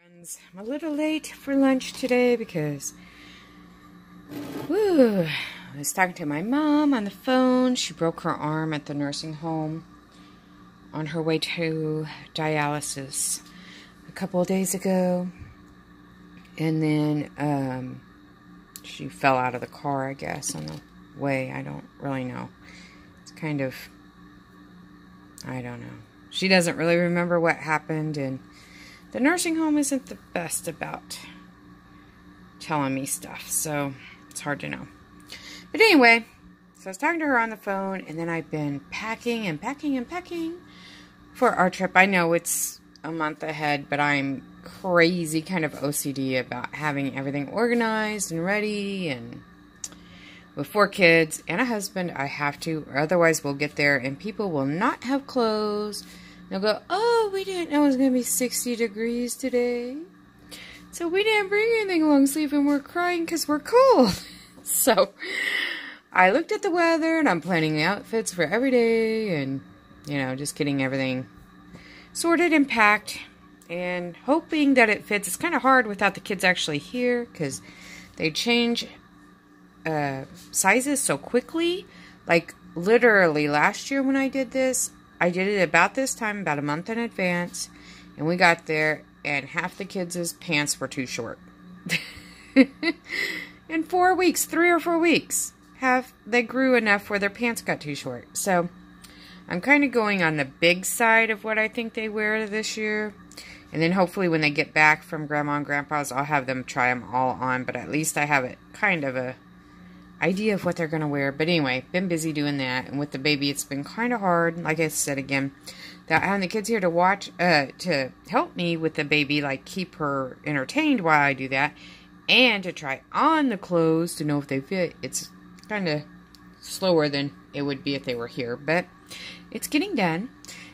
Friends, I'm a little late for lunch today because I was talking to my mom on the phone. She broke her arm at the nursing home on her way to dialysis a couple of days ago. And then she fell out of the car, I guess, on the way. I don't really know. It's kind of, I don't know. She doesn't really remember what happened, and the nursing home isn't the best about telling me stuff, so it's hard to know. But anyway, so I was talking to her on the phone, and then I've been packing and packing and packing for our trip. I know it's a month ahead, but I'm crazy kind of OCD about having everything organized and ready, and with 4 kids and a husband, I have to, or otherwise we'll get there and people will not have clothes. They'll go, oh, we didn't know it was going to be 60 degrees today, so we didn't bring anything long sleeve, and we're crying because we're cold. So I looked at the weather, and I'm planning the outfits for every day, and, you know, just getting everything sorted and packed, and hoping that it fits. It's kind of hard without the kids actually here, because they change sizes so quickly. Like, literally, last year when I did this, I did it about this time, about a month in advance, and we got there, and half the kids' pants were too short. In 4 weeks, 3 or 4 weeks, they grew enough where their pants got too short. So, I'm kind of going on the big side of what I think they wear this year, and then hopefully when they get back from Grandma and Grandpa's, I'll have them try them all on, but at least I have it kind of a idea of what they're going to wear. But anyway, been busy doing that, and with the baby it's been kind of hard. Like I said again, that having the kids here to watch, to help me with the baby, like keep her entertained while I do that, and to try on the clothes to know if they fit. It's kind of slower than it would be if they were here, but it's getting done.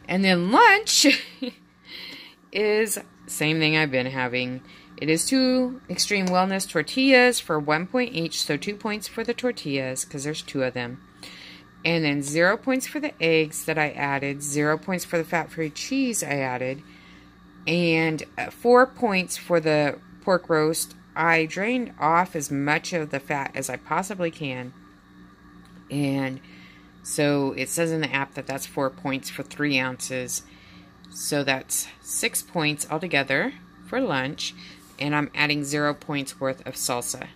And then lunch is same thing I've been having. It is 2 Extreme Wellness tortillas for 1 point each, so 2 points for the tortillas, because there's 2 of them. And then 0 points for the eggs that I added, 0 points for the fat-free cheese I added, and 4 points for the pork roast. I drained off as much of the fat as I possibly can, and so it says in the app that that's 4 points for 3 ounces, so that's 6 points altogether for lunch. And I'm adding 0 points worth of salsa.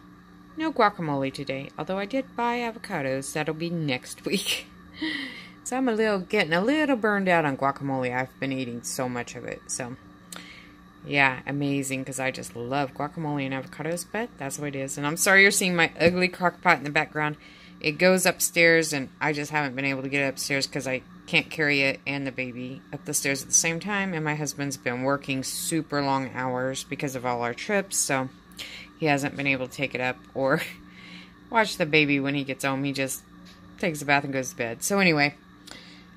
No guacamole today, although I did buy avocados. That'll be next week. So I'm getting a little burned out on guacamole. I've been eating so much of it. So, yeah, amazing, because I just love guacamole and avocados, but that's what it is. And I'm sorry you're seeing my ugly crock pot in the background. It goes upstairs, and I just haven't been able to get it upstairs because I can't carry it and the baby up the stairs at the same time, and my husband's been working super long hours because of all our trips, so he hasn't been able to take it up or watch the baby when he gets home. He just takes a bath and goes to bed. So anyway,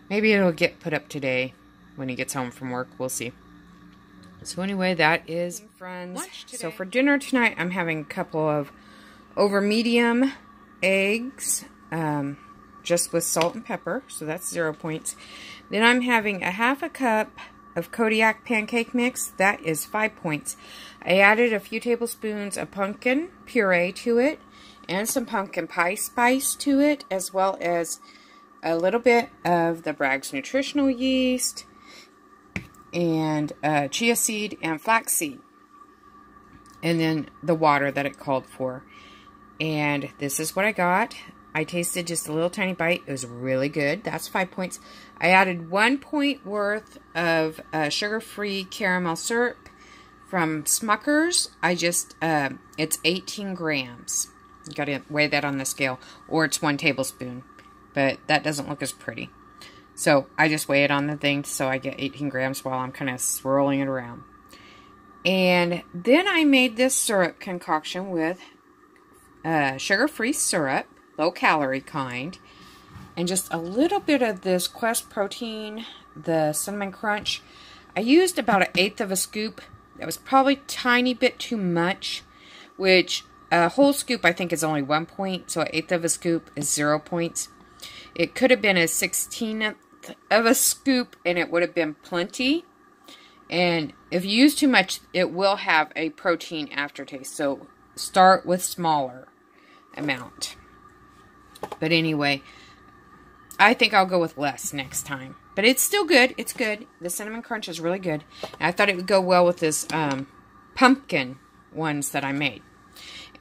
maybe it'll get put up today when he gets home from work. We'll see. So anyway, that is friends. So for dinner tonight, I'm having a couple of over medium eggs, just with salt and pepper, so that's 0 points. Then I'm having a half a cup of Kodiak pancake mix. That is 5 points. I added a few tablespoons of pumpkin puree to it, and some pumpkin pie spice to it, as well as a little bit of the Bragg's nutritional yeast, and chia seed and flax seed, and then the water that it called for. And this is what I got. I tasted just a little tiny bite. It was really good. That's 5 points. I added 1 point worth of sugar-free caramel syrup from Smucker's. It's 18 grams. You got to weigh that on the scale. Or it's 1 tablespoon. But that doesn't look as pretty. So I just weigh it on the thing so I get 18 grams while I'm kind of swirling it around. And then I made this syrup concoction with sugar-free syrup, low-calorie kind, and just a little bit of this Quest protein, the Cinnamon Crunch. I used about 1/8 of a scoop. That was probably a tiny bit too much, which a whole scoop I think is only 1 point, so 1/8 of a scoop is 0 points. It could have been a 1/16 of a scoop, and it would have been plenty. And if you use too much, it will have a protein aftertaste. So start with smaller amount. But anyway, I think I'll go with less next time. But it's still good. It's good. The Cinnamon Crunch is really good. And I thought it would go well with this pumpkin ones that I made.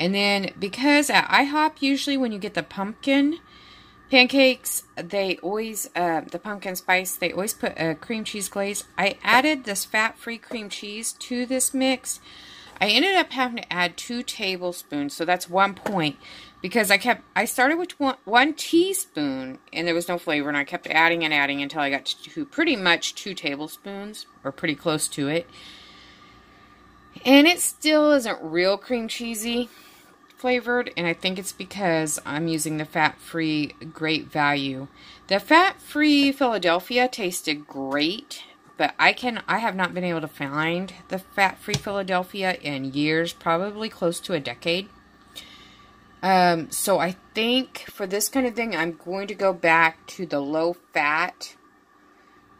And then, because at IHOP, usually when you get the pumpkin pancakes, they always, the pumpkin spice, they always put a cream cheese glaze. I added this fat-free cream cheese to this mix. I ended up having to add 2 tablespoons, so that's 1 point. Because I started with one teaspoon, and there was no flavor, and I kept adding and adding until I got to pretty much 2 tablespoons, or pretty close to it. And it still isn't real cream cheesy flavored, and I think it's because I'm using the fat-free Great Value. The fat-free Philadelphia tasted great, but I have not been able to find the fat-free Philadelphia in years, probably close to a decade. So I think for this kind of thing, I'm going to go back to the low-fat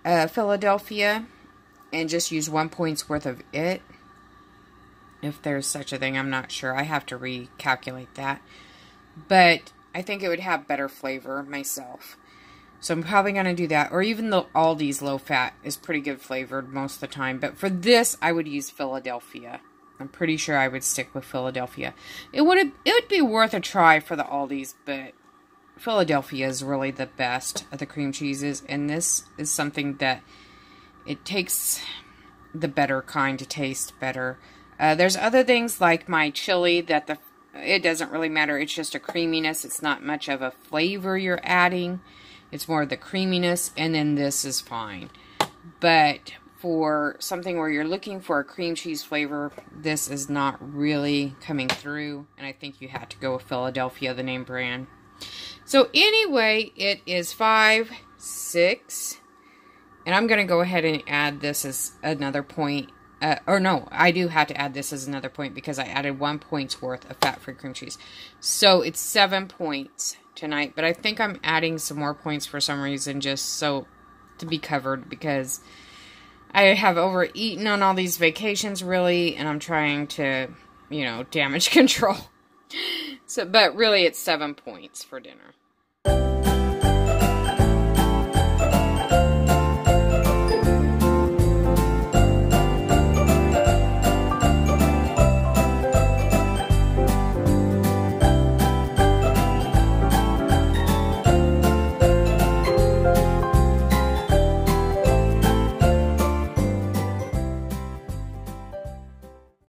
Philadelphia and just use 1 point's worth of it. If there's such a thing, I'm not sure. I have to recalculate that. But I think it would have better flavor myself. So I'm probably going to do that. Or even the Aldi's low fat is pretty good flavored most of the time. But for this, I would use Philadelphia. I'm pretty sure I would stick with Philadelphia. It would be worth a try for the Aldi's, but Philadelphia is really the best of the cream cheeses. And this is something that it takes the better kind to taste better. There's other things like my chili that it doesn't really matter. It's just a creaminess. It's not much of a flavor you're adding. It's more the creaminess, and then this is fine. But for something where you're looking for a cream cheese flavor, this is not really coming through, and I think you have to go with Philadelphia, the name brand. So anyway, it is 5, 6, and I'm going to go ahead and add this as another point. Or no, I do have to add this as another point because I added 1 point's worth of fat-free cream cheese. So it's 7 points tonight. But I think I'm adding some more points for some reason just so to be covered because I have overeaten on all these vacations really. And I'm trying to, you know, damage control. But really it's 7 points for dinner.